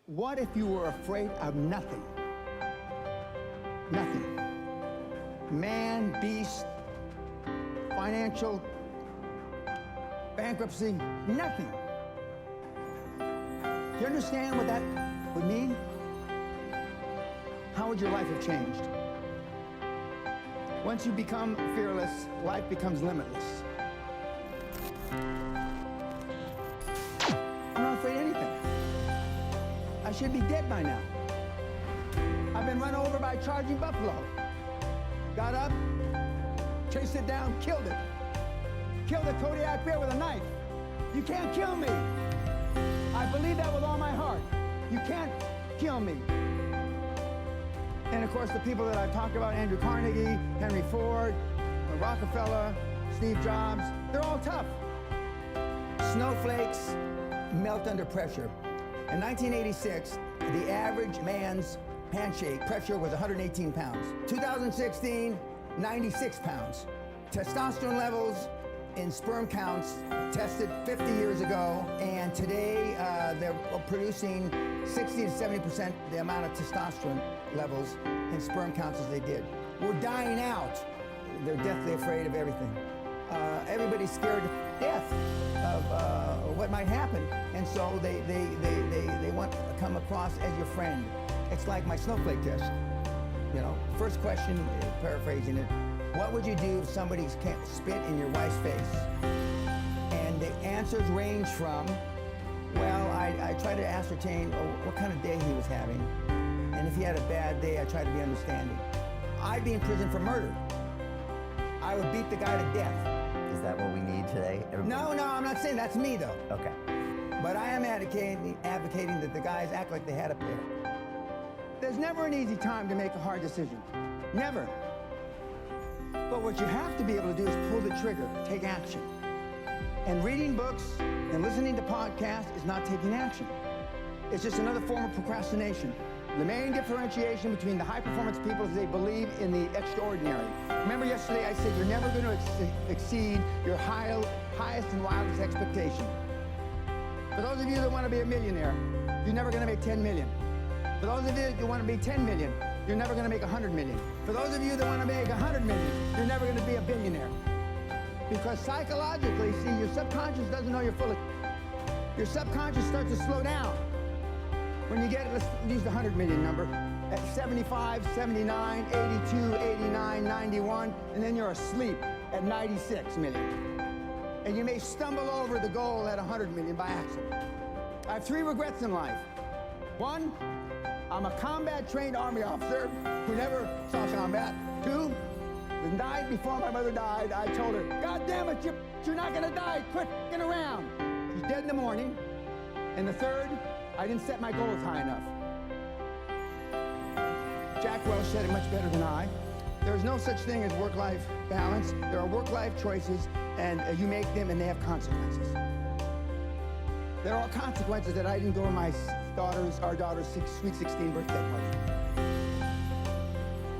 What if you were afraid of nothing? Nothing. Man, beast, financial, bankruptcy, nothing. Do you understand what that would mean? How would your life have changed? Once you become fearless, life becomes limitless. I'm not afraid of anything. I should be dead by now. I've been run over by a charging buffalo. Got up, chased it down, killed it. Killed a Kodiak bear with a knife. You can't kill me. I believe that with all my heart. You can't kill me. And of course, the people that I've talked about, Andrew Carnegie, Henry Ford, Rockefeller, Steve Jobs, they're all tough. Snowflakes melt under pressure. In 1986, the average man's handshake pressure was 118 pounds. 2016, 96 pounds. Testosterone levels in sperm counts tested 50 years ago, and today they're producing 60 to 70% the amount of testosterone levels in sperm counts as they did. We're dying out. They're deathly afraid of everything. Everybody's scared to death of what might happen, and so they want to come across as your friend. It's like my snowflake test. You know, first question, paraphrasing it, what would you do if somebody spit in your wife's face? And the answers range from, well, I try to ascertain what kind of day he was having. And if he had a bad day, I try to be understanding. I'd be in prison for murder. I would beat the guy to death. Is that what we need today? No, I'm not saying that's me, though. Okay. But I am advocating that the guys act like they had a pair. There's never an easy time to make a hard decision. Never. But what you have to be able to do is pull the trigger, take action. And reading books and listening to podcasts is not taking action. It's just another form of procrastination. The main differentiation between the high-performance people is they believe in the extraordinary. Remember yesterday I said you're never going to exceed your highest and wildest expectation. For those of you that want to be a millionaire, you're never going to make 10 million. For those of you that want to be 10 million, you're never going to make 100 million. For those of you that want to make 100 million, you're never going to be a billionaire. Because psychologically, see, your subconscious doesn't know you're full of. Your subconscious starts to slow down. When you get, let's use the 100 million number, at 75, 79, 82, 89, 91, and then you're asleep at 96 million. And you may stumble over the goal at 100 million by accident. I have 3 regrets in life. 1, I'm a combat-trained Army officer who never saw combat. 2, the night before my mother died, I told her, God damn it, you're not gonna die, quit f***ing around. She's dead in the morning. And the 3rd, I didn't set my goals high enough. Jack Welch said it much better than I. There's no such thing as work-life balance. There are work-life choices, and you make them, and they have consequences. There are consequences that I didn't go to our daughter's sweet 16 birthday party.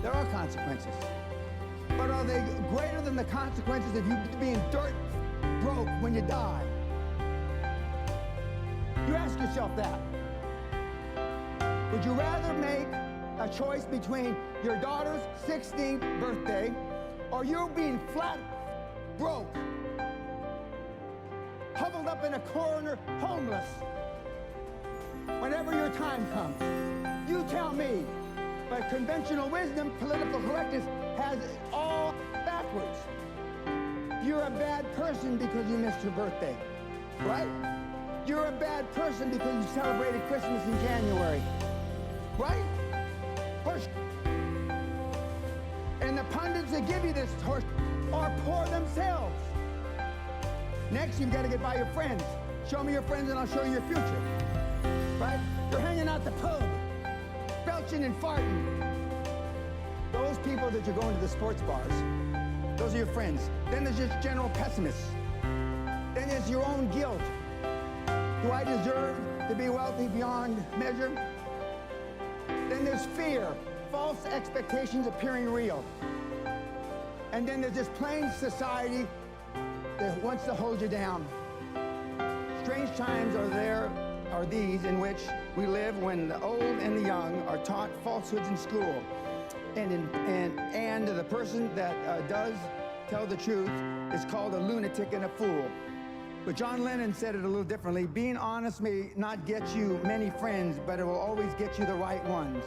There are consequences. But are they greater than the consequences of you being dirt broke when you die? You ask yourself that. Would you rather make a choice between your daughter's 16th birthday or you being flat broke, huddled up in a corner, homeless, whenever your time comes? You tell me. But conventional wisdom, political correctness, has it all backwards. You're a bad person because you missed your birthday, right? You're a bad person because you celebrated Christmas in January, right? Horse. And the pundits that give you this horse are poor themselves. Next, you've got to get by your friends. Show me your friends and I'll show you your future, right? You're hanging out the pub, belching and farting. Those people that you're going to the sports bars, those are your friends. Then there's just general pessimists. Then there's your own guilt. Do I deserve to be wealthy beyond measure? Then there's fear, false expectations appearing real. And then there's just plain society that wants to hold you down. Strange times are are these in which we live when the old and the young are taught falsehoods in school. And the person that does tell the truth is called a lunatic and a fool. But John Lennon said it a little differently. Being honest may not get you many friends, but it will always get you the right ones.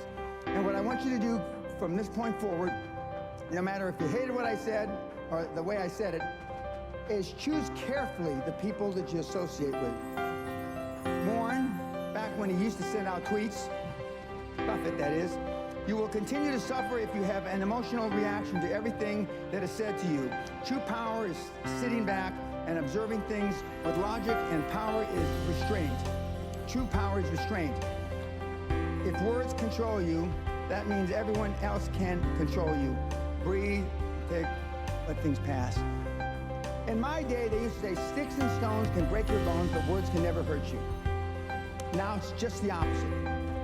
And what I want you to do from this point forward, no matter if you hated what I said or the way I said it, is choose carefully the people that you associate with. Warren, back when he used to send out tweets, Buffett that is, you will continue to suffer if you have an emotional reaction to everything that is said to you. True power is sitting back and observing things with logic, and power is restraint. True power is restraint. If words control you, that means everyone else can control you. Breathe, let things pass. In my day, they used to say sticks and stones can break your bones, but words can never hurt you. Now it's just the opposite.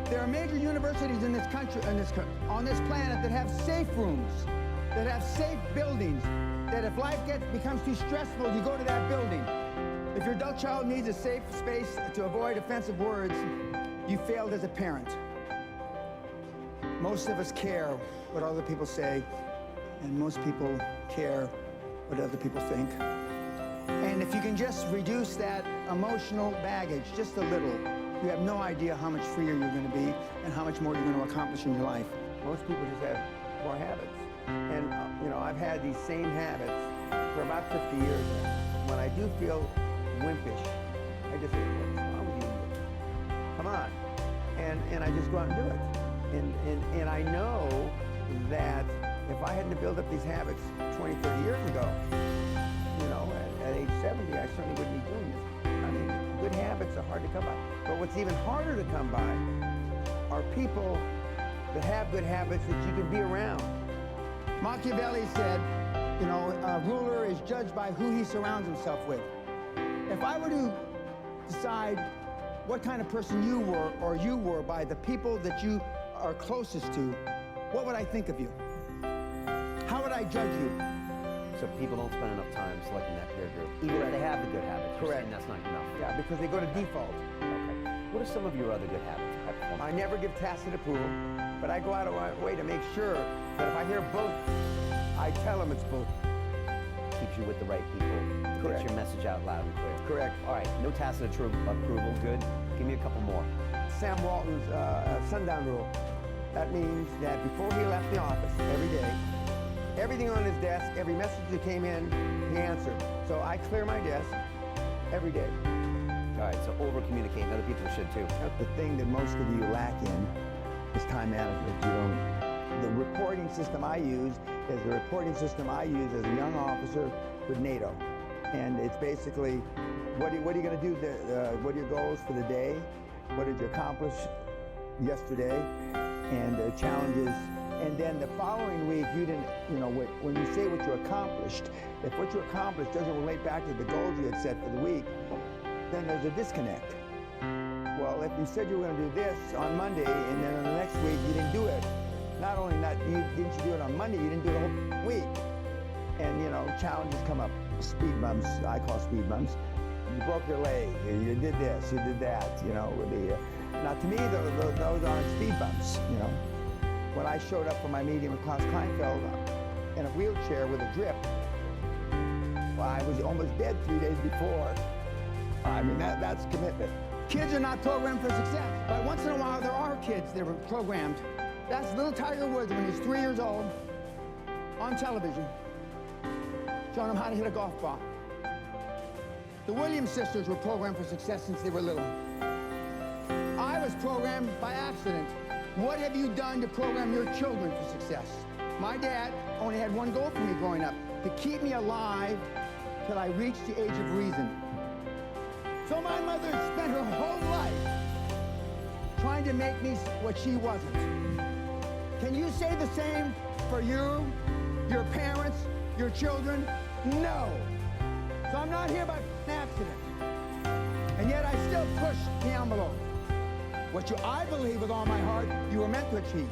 There are major universities in this country, on this planet, that have safe rooms, that have safe buildings, that if life becomes too stressful, you go to that building. If your adult child needs a safe space to avoid offensive words, you failed as a parent. Most of us care what other people say, and most people care what other people think. And if you can just reduce that emotional baggage just a little, you have no idea how much freer you're going to be and how much more you're going to accomplish in your life. Most people just have poor habits. And, I've had these same habits for about 50 years now. When I do feel wimpish, I just say, what's wrong with you? Come on. And I just go out and do it. And I know that if I hadn't built up these habits 20, 30 years ago, at age 70, I certainly wouldn't be doing this. I mean, good habits are hard to come by. But what's even harder to come by are people that have good habits that you can be around. Machiavelli said, a ruler is judged by who he surrounds himself with. If I were to decide what kind of person you were by the people that you are closest to, what would I think of you? How would I judge you? So people don't spend enough time selecting that peer group, even if they have the good habits. You're Correct. saying that's not enough. Yeah, because they go to default. Okay. What are some of your other good habits? I never give tacit approval, but I go out of my way to make sure that if I hear both, I tell them it's both. Keeps you with the right people. Correct. Gets your message out loud and clear. Correct. All right, no tacit approval, good. Give me a couple more. Sam Walton's sundown rule. That means that before he left the office every day, everything on his desk, every message that came in, he answered. So I clear my desk every day. All right, so over-communicate. Other people should too. That's the thing that most of you lack in is time management. The reporting system I use is the reporting system I use as a young officer with NATO. And it's basically, what are you going to do? What are your goals for the day? What did you accomplish yesterday? And challenges. And then the following week, you didn't, when you say what you accomplished, if what you accomplished doesn't relate back to the goals you had set for the week, then there's a disconnect. Well, if you said you were going to do this on Monday, and then on the next week you didn't do it, not only that, didn't you do it on Monday, you didn't do it the whole week. And, challenges come up, speed bumps, I call speed bumps. You broke your leg, you did this, you did that, now to me, those aren't speed bumps, When I showed up for my meeting with Klaus Kleinfeld in a wheelchair with a drip, well, I was almost dead 3 days before. I mean, that's commitment. Kids are not programmed for success, but once in a while there are kids that are programmed. That's little Tiger Woods when he's 3 years old, on television, showing him how to hit a golf ball. The Williams sisters were programmed for success since they were little. I was programmed by accident. What have you done to program your children for success? My dad only had one goal for me growing up, to keep me alive till I reached the age of reason. So my mother spent her whole life trying to make me what she wasn't. Can you say the same for you, your parents, your children? No. So I'm not here by accident. And yet I still push the envelope. What I believe with all my heart, you were meant to achieve.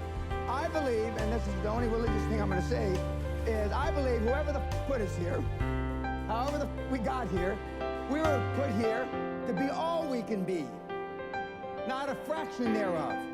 I believe, and this is the only religious thing I'm going to say, is I believe whoever the put us here, however we got here, we were put here to be all we can be. not a fraction thereof.